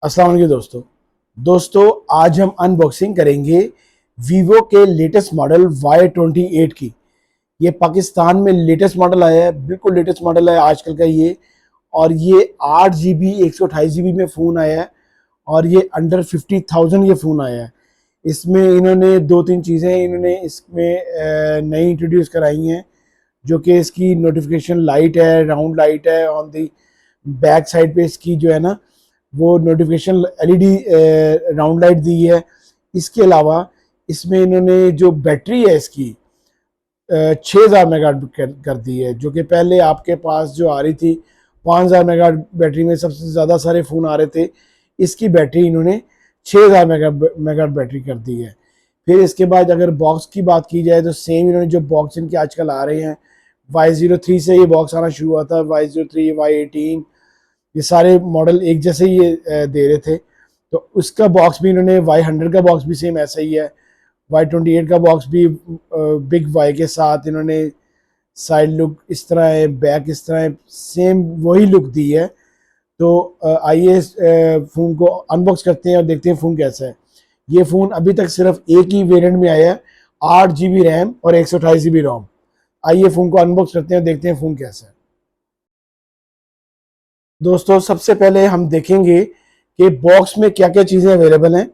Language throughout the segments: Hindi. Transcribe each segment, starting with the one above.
अस्सलाम वालेकुम दोस्तों आज हम अनबॉक्सिंग करेंगे वीवो के लेटेस्ट मॉडल Y28 की। ये पाकिस्तान में लेटेस्ट मॉडल आया है, बिल्कुल लेटेस्ट मॉडल है आजकल का ये। और ये 8 GB 128 GB में फ़ोन आया है और ये अंडर 50,000 ये फ़ोन आया है। इसमें इन्होंने दो तीन चीज़ें इन्होंने इसमें नई इंट्रोड्यूस कराई हैं, जो कि इसकी नोटिफिकेशन लाइट है, राउंड लाइट है। ऑन दी बैक साइड पे इसकी जो है ना वो नोटिफिकेशन एलईडी राउंड लाइट दी है। इसके अलावा इसमें इन्होंने जो बैटरी है इसकी 6000 मेगा कर दी है, जो कि पहले आपके पास जो आ रही थी 5000 मेगा बैटरी में सबसे ज़्यादा सारे फ़ोन आ रहे थे। इसकी बैटरी इन्होंने 6000 मेगा बैटरी कर दी है। फिर इसके बाद अगर बॉक्स की बात की जाए तो सेम इन्होंने जो बॉक्स इनके आजकल आ रहे हैं, Y03 से ये बॉक्स आना शुरू हुआ था, Y03 Y18 ये सारे मॉडल एक जैसे ही ये दे रहे थे। तो उसका बॉक्स भी इन्होंने Y100 का बॉक्स भी सेम ऐसा ही है। Y28 का बॉक्स भी बिग वाई के साथ इन्होंने साइड लुक इस तरह है, बैक इस तरह है, सेम वही लुक दी है। तो आइए फ़ोन को अनबॉक्स करते हैं और देखते हैं फ़ोन कैसा है। ये फ़ोन अभी तक सिर्फ एक ही वेरिएंट में आया है, 8 GB रैम और 128 GB रोम। आइए फ़ोन को अनबॉक्स करते हैं और देखते हैं फ़ोन कैसा है। दोस्तों सबसे पहले हम देखेंगे कि बॉक्स में क्या क्या चीज़ें अवेलेबल हैं।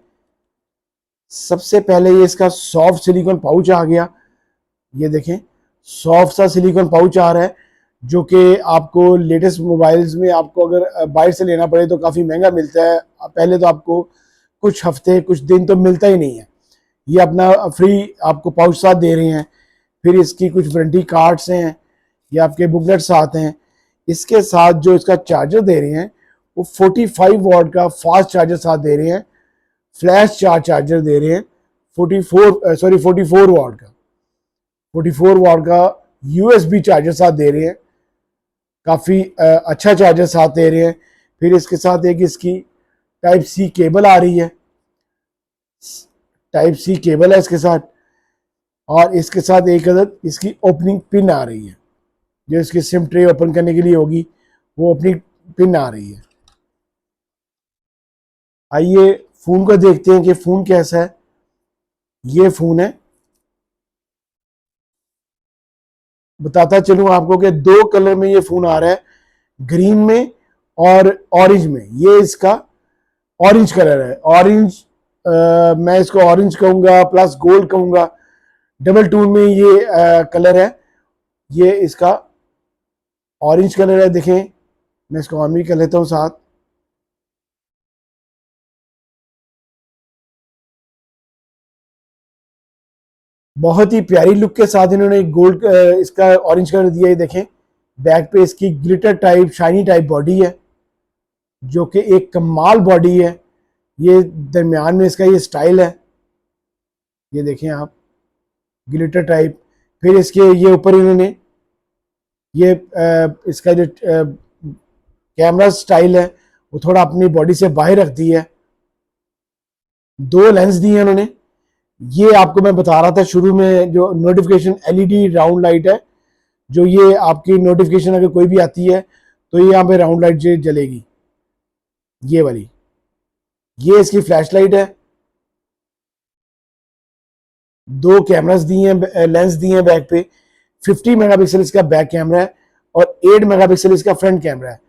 सबसे पहले ये इसका सॉफ्ट सिलिकॉन पाउच आ गया। ये देखें, सॉफ्ट सा सिलिकॉन पाउच आ रहा है, जो कि आपको लेटेस्ट मोबाइल्स में आपको अगर बाहर से लेना पड़े तो काफ़ी महंगा मिलता है। पहले तो आपको कुछ हफ्ते कुछ दिन तो मिलता ही नहीं है। ये अपना फ्री आपको पाउच साथ दे रहे हैं। फिर इसकी कुछ वारंटी कार्ड्स हैं, ये आपके बुकलेट्स आते हैं। इसके साथ जो इसका चार्जर दे रहे हैं वो 45 वॉट का फास्ट चार्जर साथ दे रहे हैं। फ्लैश चार्जर दे रहे हैं 44 वॉट का, 44 वॉट का USB चार्जर साथ दे रहे हैं। काफ़ी अच्छा चार्जर साथ दे रहे हैं। फिर इसके साथ एक इसकी टाइप सी केबल आ रही है, टाइप सी केबल है इसके साथ। और इसके साथ एक अदद इसकी ओपनिंग पिन आ रही है, जो इसकी सिम ट्रे ओपन करने के लिए होगी, वो अपनी पिन आ रही है। आइए फ़ोन को देखते हैं कि फ़ोन कैसा है। ये फ़ोन है, बताता चलूँ आपको कि दो कलर में ये फ़ोन आ रहा है, ग्रीन में और ऑरेंज में। ये इसका ऑरेंज कलर है। ऑरेंज मैं इसको ऑरेंज कहूँगा प्लस गोल्ड कहूँगा, डबल टून में ये कलर है। ये इसका ऑरेंज कलर है। देखें, मैं इसको ऑन भी कर लेता हूँ साथ। बहुत ही प्यारी लुक के साथ इन्होंने गोल्ड इसका ऑरेंज कलर दिया है। देखें, बैक पे इसकी glitter type shiny type body है, जो कि एक कमाल बॉडी है। ये दरमियान में इसका ये स्टाइल है, ये देखें आप, ग्लिटर टाइप। फिर इसके ये ऊपर इन्होंने ये इसका जो कैमरा स्टाइल है वो थोड़ा अपनी बॉडी से बाहर रख दी है। दो लेंस दिए हैं उन्होंने। ये आपको मैं बता रहा था शुरू में, जो नोटिफिकेशन एलईडी राउंड लाइट है, जो ये आपकी नोटिफिकेशन अगर कोई भी आती है तो ये यहाँ पे राउंड लाइट जलेगी, ये वाली। ये इसकी फ्लैश लाइट है। दो कैमरास दिए हैं, लेंस दिए हैं बैक पे। 50 मेगापिक्सल इसका बैक कैमरा है और 8 मेगापिक्सल इसका फ्रंट कैमरा है।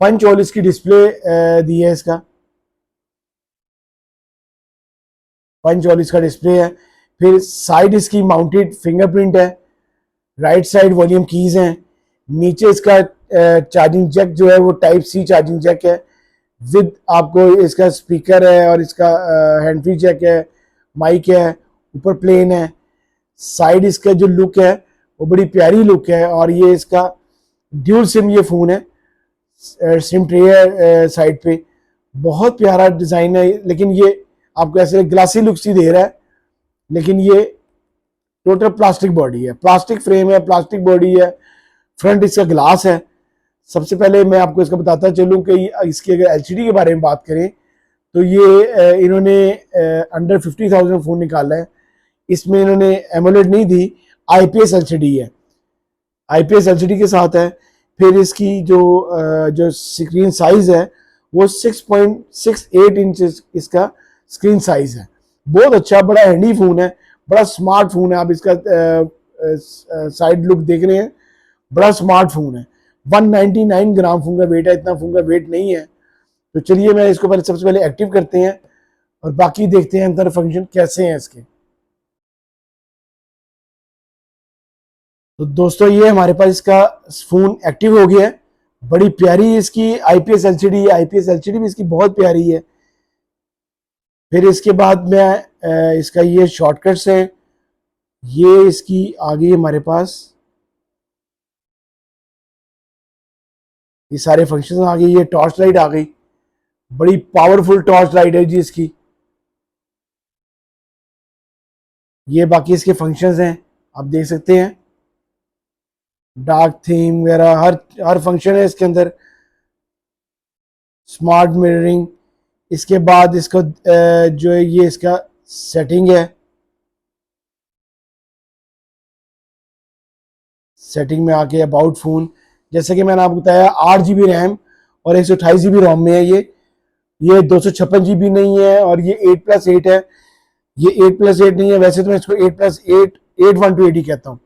पंच होल इसकी डिस्प्ले दी है, इसका पंच होल इसका डिस्प्ले है। फिर साइड इसकी माउंटेड फिंगरप्रिंट है। राइट साइड वॉल्यूम कीज हैं। नीचे इसका चार्जिंग जैक जो है वो टाइप सी चार्जिंग जैक है, विद आपको इसका स्पीकर है और इसका हैंड फ्री जैक है, माइक है, ऊपर प्लेन है। साइड इसका जो लुक है वो बड़ी प्यारी लुक है। और ये इसका ड्यूल सिम ये फ़ोन है, सिम ट्रे है साइड पे। बहुत प्यारा डिज़ाइन है, लेकिन ये आपको ऐसे ग्लासी लुक सी दे रहा है। लेकिन ये टोटल प्लास्टिक बॉडी है, प्लास्टिक फ्रेम है, प्लास्टिक बॉडी है। फ्रंट इसका ग्लास है। सबसे पहले मैं आपको इसका बताता चलूँ कि इसकी अगर एलसीडी के बारे में बात करें तो ये इन्होंने अंडर 50,000 फ़ोन निकाला है। इसमें इन्होंने एमोलेड नहीं दी, IPS एलसीडी है, IPS एलसीडी के साथ है। फिर इसकी जो स्क्रीन साइज है वो 6.68 इंच इसका स्क्रीन साइज है। बहुत अच्छा, बड़ा हैंडी फोन है, बड़ा स्मार्ट फोन है। आप इसका साइड लुक देख रहे हैं, बड़ा स्मार्ट फोन है। 199 ग्राम फोन का वेट है, इतना फोन का वेट नहीं है। तो चलिए मैं इसको पहले सबसे पहले एक्टिव करते हैं और बाकी देखते हैं अंदर फंक्शन कैसे हैं इसके। तो दोस्तों ये हमारे पास इसका फोन एक्टिव हो गया है। बड़ी प्यारी इसकी आईपीएस एलसीडी है, आईपीएस एलसीडी भी इसकी बहुत प्यारी है। फिर इसके बाद में इसका ये शॉर्टकट्स है, ये इसकी आ गई हमारे पास, ये सारे फंक्शन आ गए। ये टॉर्च लाइट आ गई, बड़ी पावरफुल टॉर्च लाइट है जी इसकी। ये बाकी इसके फंक्शंस हैं, आप देख सकते हैं, डार्क थीम वगैरह हर हर फंक्शन है इसके अंदर। स्मार्ट मिररिंग, इसके बाद इसको जो है ये इसका सेटिंग है, सेटिंग में आके अबाउट फोन, जैसे कि मैंने आपको बताया 8 GB रैम और 128 GB रोम में है। ये 256 GB नहीं है और ये 8+8 है। ये 8+8 नहीं है, वैसे तो मैं इसको 8+8 81280 कहता हूँ।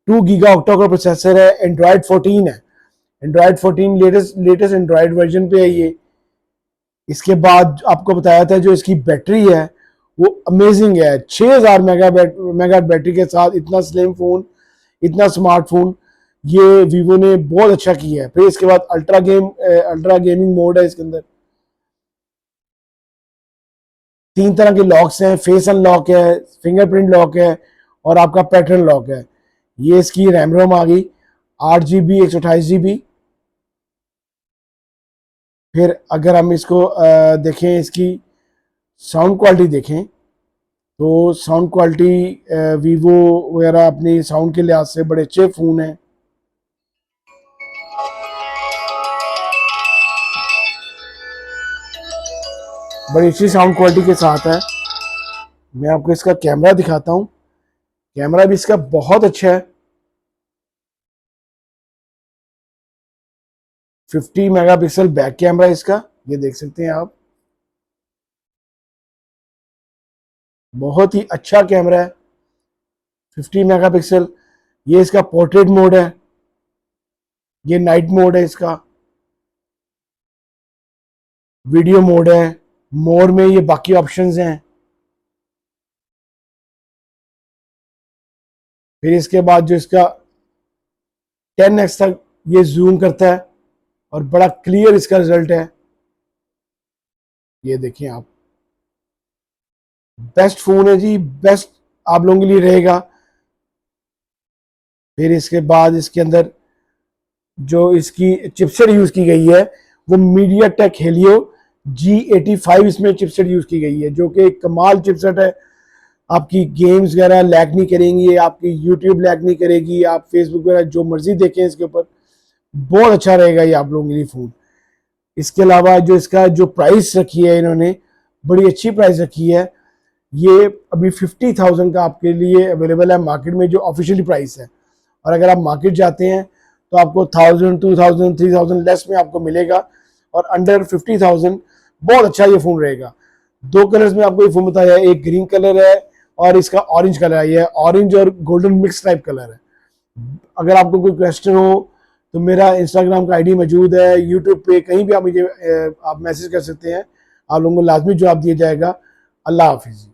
2 GB ऑक्टा कोर प्रोसेसर है, एंड्रॉयड 14 है, एंड्रॉयड 14 लेटेस्ट एंड्रॉयड वर्जन पे है ये। इसके बाद आपको बताया था जो इसकी बैटरी है वो अमेजिंग है, 6000 मेगा बैटरी के साथ इतना स्लिम फोन, इतना स्मार्टफोन ये वीवो ने बहुत अच्छा किया है। फिर इसके बाद अल्ट्रा गेमिंग मोड है इसके अंदर। 3 तरह के लॉक्स हैं, फेस अनलॉक है, फिंगरप्रिंट लॉक है और आपका पैटर्न लॉक है। ये इसकी रैम रोम आ गई 8 GB 128 GB। फिर अगर हम इसको देखें, इसकी साउंड क्वालिटी देखें तो साउंड क्वालिटी वीवो वगैरह अपनी साउंड के लिहाज से बड़े अच्छे फ़ोन हैं। बड़ी अच्छी साउंड क्वालिटी के साथ है। मैं आपको इसका कैमरा दिखाता हूँ, कैमरा भी इसका बहुत अच्छा है। 50 मेगापिक्सल बैक कैमरा इसका, ये देख सकते हैं आप, बहुत ही अच्छा कैमरा है, 50 मेगापिक्सल। ये इसका पोर्ट्रेट मोड है, ये नाइट मोड है इसका, वीडियो मोड है, मोड में ये बाकी ऑप्शंस हैं। फिर इसके बाद जो इसका 10x तक ये जूम करता है और बड़ा क्लियर इसका रिजल्ट है, ये देखिए आप। बेस्ट फोन है जी, बेस्ट आप लोगों के लिए रहेगा। फिर इसके बाद इसके अंदर जो इसकी चिपसेट यूज की गई है वो मीडियाटेक हेलियो G85 इसमें चिपसेट यूज की गई है, जो कि एक कमाल चिपसेट है। आपकी गेम्स वगैरह लैग नहीं करेंगी, आपकी यूट्यूब लैग नहीं करेगी, आप फेसबुक वगैरह जो मर्जी देखें इसके ऊपर, बहुत अच्छा रहेगा ये आप लोगों के लिए फ़ोन। इसके अलावा जो इसका जो प्राइस रखी है इन्होंने, बड़ी अच्छी प्राइस रखी है। ये अभी 50,000 का आपके लिए अवेलेबल है मार्केट में, जो ऑफिशियली प्राइस है। और अगर आप मार्केट जाते हैं तो आपको 1000, 2000, 3000 लेस में आपको मिलेगा और अंडर 50,000 बहुत अच्छा ये फ़ोन रहेगा। 2 कलर्स में आपको ये फ़ोन बताया है, एक ग्रीन कलर है और इसका ऑरेंज कलर है। ये ऑरेंज और गोल्डन मिक्स टाइप कलर है। अगर आपको कोई क्वेश्चन हो तो मेरा इंस्टाग्राम का आईडी मौजूद है, यूट्यूब पे कहीं भी आप मुझे आप मैसेज कर सकते हैं, आप लोगों को लाजमी जवाब दिया जाएगा। अल्लाह हाफिज़।